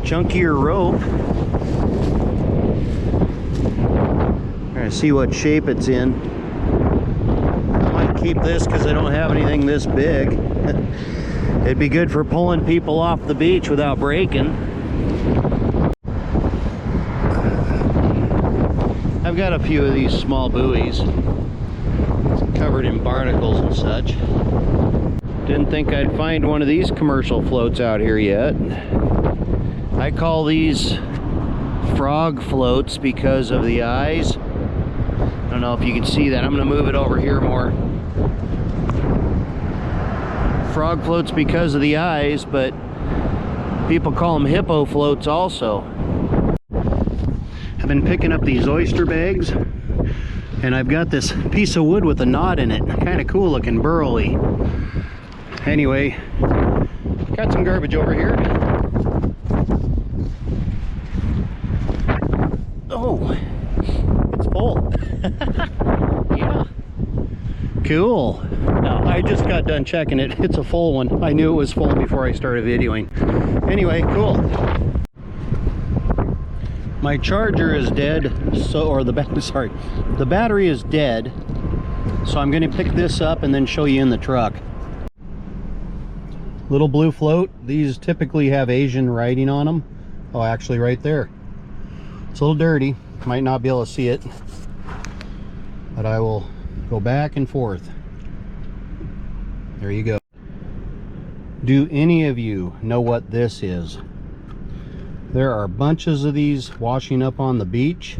chunkier rope. Trying to see what shape it's in. I might keep this because I don't have anything this big. It'd be good for pulling people off the beach without breaking. I've got a few of these small buoys covered in barnacles and such. Didn't think I'd find one of these commercial floats out here yet. I call these frog floats because of the eyes. I don't know if you can see that. I'm going to move it over here more. Frog floats because of the eyes, but people call them hippo floats also. I've been picking up these oyster bags, and I've got this piece of wood with a knot in it. Kind of cool looking, burly. Anyway, got some garbage over here. Oh, it's full. Yeah. Cool. Now, I just got done checking it. It's a full one. I knew it was full before I started videoing. Anyway, cool. My charger is dead, the battery is dead, so I'm going to pick this up and then show you in the truck. Little blue float. These typically have Asian writing on them. Oh, actually right there. It's a little dirty. Might not be able to see it, but I will go back and forth. There you go. Do any of you know what this is? There are bunches of these washing up on the beach.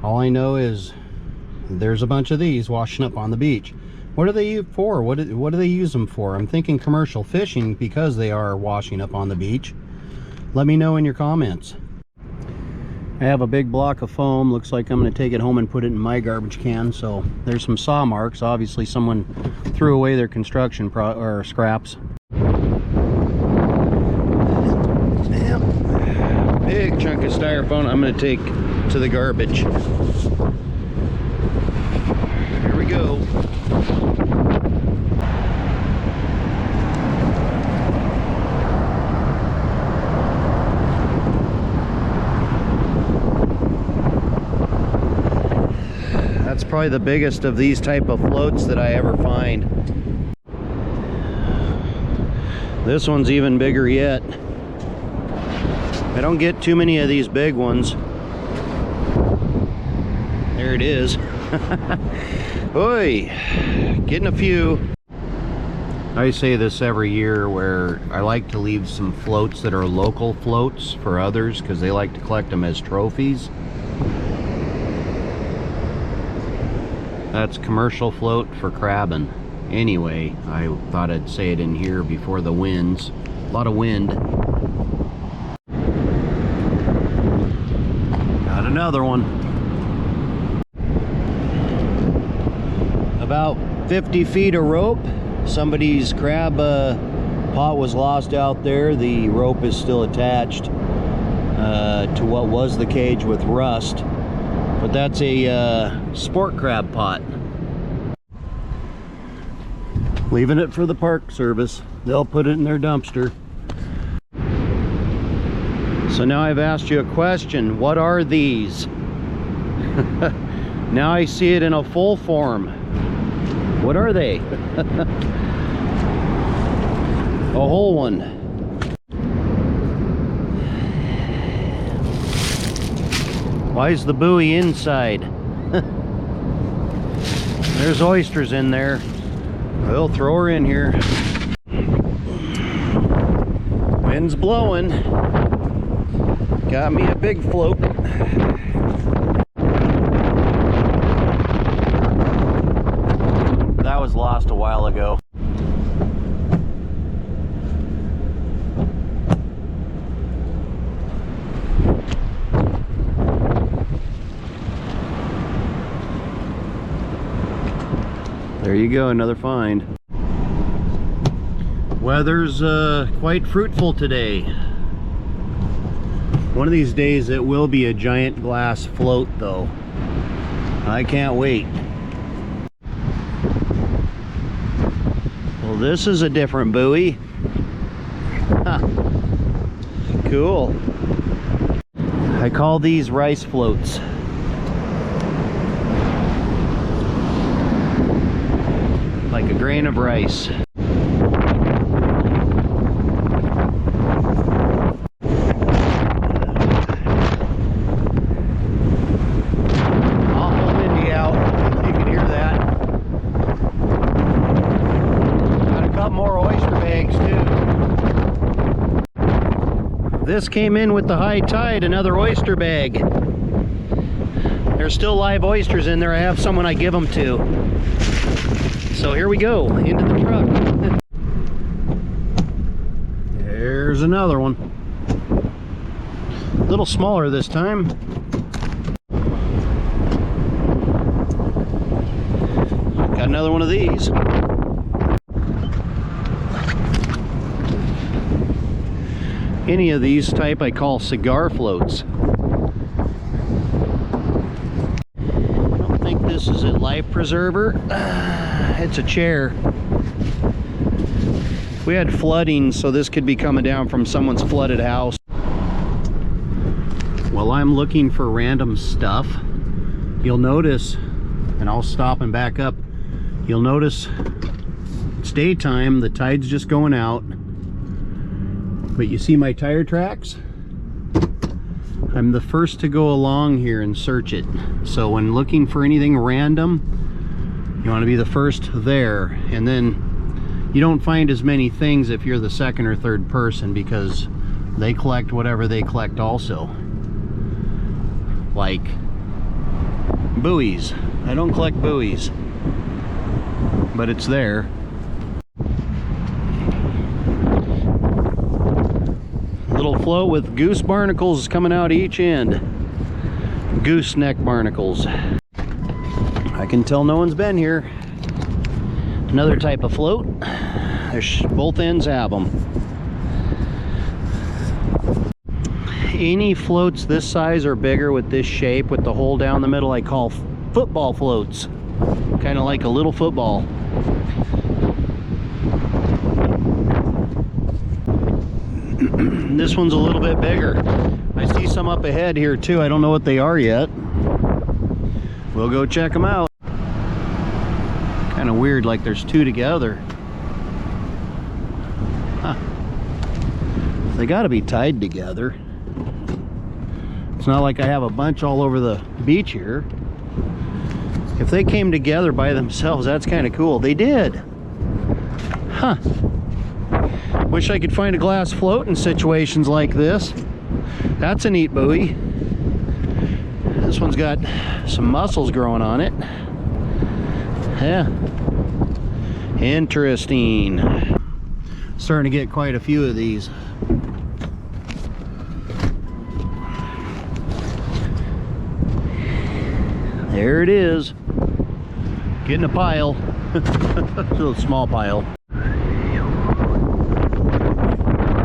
All I know is there's a bunch of these washing up on the beach. What are they used for? What do they use them for? I'm thinking commercial fishing because they are washing up on the beach. Let me know in your comments. I have a big block of foam. Looks like I'm going to take it home and put it in my garbage can. So there's some saw marks. Obviously someone threw away their construction scraps. Big chunk of styrofoam I'm going to take to the garbage. Here we go. That's probably the biggest of these type of floats that I ever find. This one's even bigger yet. I don't get too many of these big ones. There it is. Oi, getting a few. I say this every year where I like to leave some floats that are local floats for others because they like to collect them as trophies. That's commercial float for crabbing. Anyway, I thought I'd say it in here before the winds. A lot of wind. Got another one. About 50 feet of rope. Somebody's crab pot was lost out there. The rope is still attached to what was the cage with rust. But that's a sport crab pot. Leaving it for the Park Service. They'll put it in their dumpster. So now I've asked you a question. What are these? Now I see it in a full form. What are they? A whole one. Why is the buoy inside? There's oysters in there. We'll throw her in here. Wind's blowing. Got me a big float. That was lost a while ago. There you go, another find. Weather's quite fruitful today. One of these days it will be a giant glass float though. I can't wait. Well, this is a different buoy. Huh. Cool. I call these rice floats. Like a grain of rice. Awful windy out. You can hear that. Got a couple more oyster bags too. This came in with the high tide, another oyster bag. There's still live oysters in there. I have someone I give them to. So here we go, into the truck. There's another one. A little smaller this time. Got another one of these. Any of these type I call cigar floats. I don't think this is a life preserver. It's a chair. We had flooding, so this could be coming down from someone's flooded house. While I'm looking for random stuff, you'll notice, and I'll stop and back up, you'll notice it's daytime, the tide's just going out, but you see my tire tracks? I'm the first to go along here and search it. So when looking for anything random, you want to be the first there, and then you don't find as many things if you're the second or third person, because they collect whatever they collect also. Like buoys. I don't collect buoys, but it's there. Little float with goose barnacles coming out each end. Gooseneck barnacles. I can tell no one's been here. Another type of float. There's both ends have them. Any floats this size or bigger with this shape with the hole down the middle I call football floats. Kind of like a little football. This one's a little bit bigger. I see some up ahead here too. I don't know what they are yet. We'll go check them out. Kind of weird, like there's two together. Huh. They got to be tied together. It's not like I have a bunch all over the beach here. If they came together by themselves, that's kind of cool. They did. Huh. Wish I could find a glass float in situations like this. That's a neat buoy. This one's got some mussels growing on it. Yeah. Interesting. Starting to get quite a few of these. There it is. Getting a pile. It's a little small pile.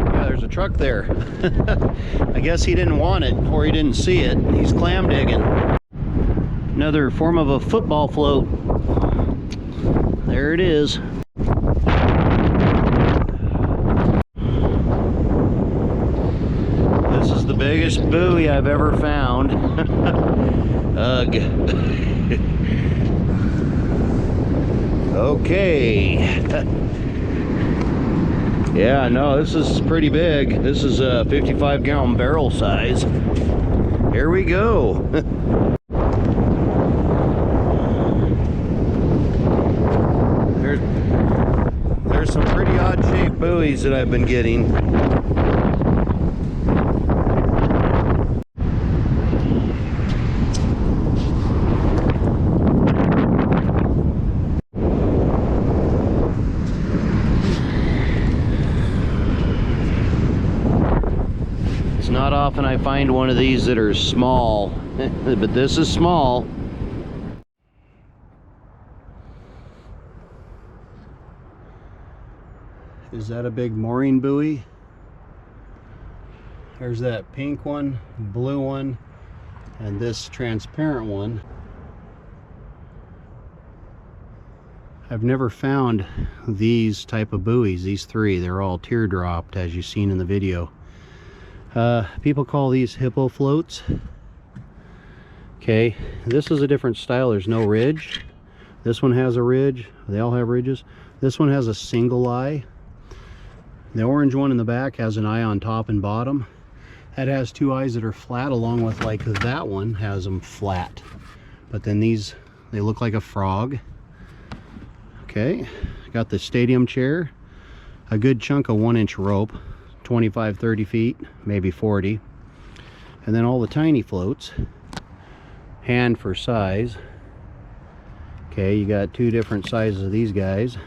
Yeah, there's a truck there. I guess he didn't want it, or he didn't see it. He's clam digging. Another form of a football float. There it is. This is the biggest buoy I've ever found. Ugh. Okay. Yeah, no, this is pretty big. This is a 55-gallon barrel size. Here we go. There's some pretty odd-shaped buoys that I've been getting. It's not often I find one of these that are small, but this is small. Is that a big mooring buoy? There's that pink one, blue one, and this transparent one. I've never found these type of buoys, these three. They're all teardropped, as you've seen in the video. People call these hippo floats. Okay, this is a different style. There's no ridge. This one has a ridge. They all have ridges. This one has a single eye. The orange one in the back has an eye on top and bottom. That has two eyes that are flat, along with like that one has them flat. But then these, they look like a frog. Okay, got the stadium chair, a good chunk of 1-inch rope, 25-30 feet, maybe 40. And then all the tiny floats, hand for size. Okay, you got two different sizes of these guys.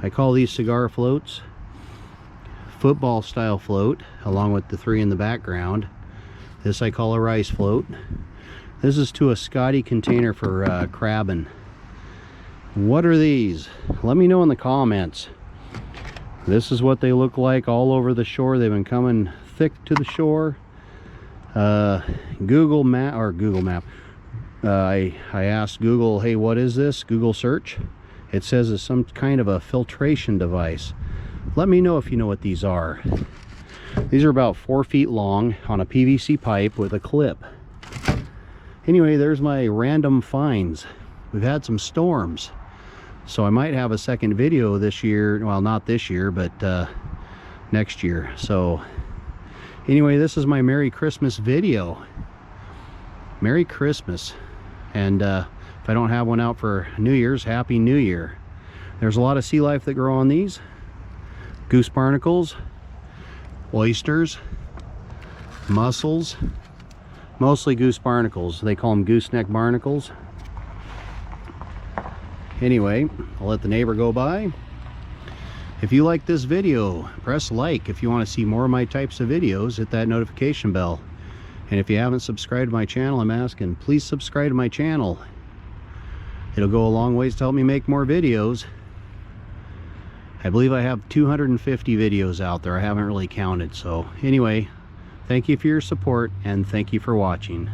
I call these cigar floats. Football style float, along with the three in the background. This I call a rice float. This is to a Scotty container for crabbing. What are these? Let me know in the comments. This is what they look like all over the shore. They've been coming thick to the shore. Google Map. I asked Google, hey, what is this? Google search. It says it's some kind of a filtration device. Let me know if you know what these are. These are about 4 feet long on a PVC pipe with a clip. Anyway, there's my random finds. We've had some storms, so I might have a second video this year. Well, not this year, but next year. So anyway, this is my Merry Christmas video. Merry Christmas. And if I don't have one out for New Year's, Happy New Year. There's a lot of sea life that grow on these. Goose barnacles, oysters, mussels, mostly goose barnacles. They call them gooseneck barnacles. Anyway, I'll let the neighbor go by. If you like this video, press like. If you want to see more of my types of videos, hit that notification bell. And if you haven't subscribed to my channel, I'm asking, please subscribe to my channel. It'll go a long ways to help me make more videos. I believe I have 250 videos out there. I haven't really counted. So anyway, thank you for your support and thank you for watching.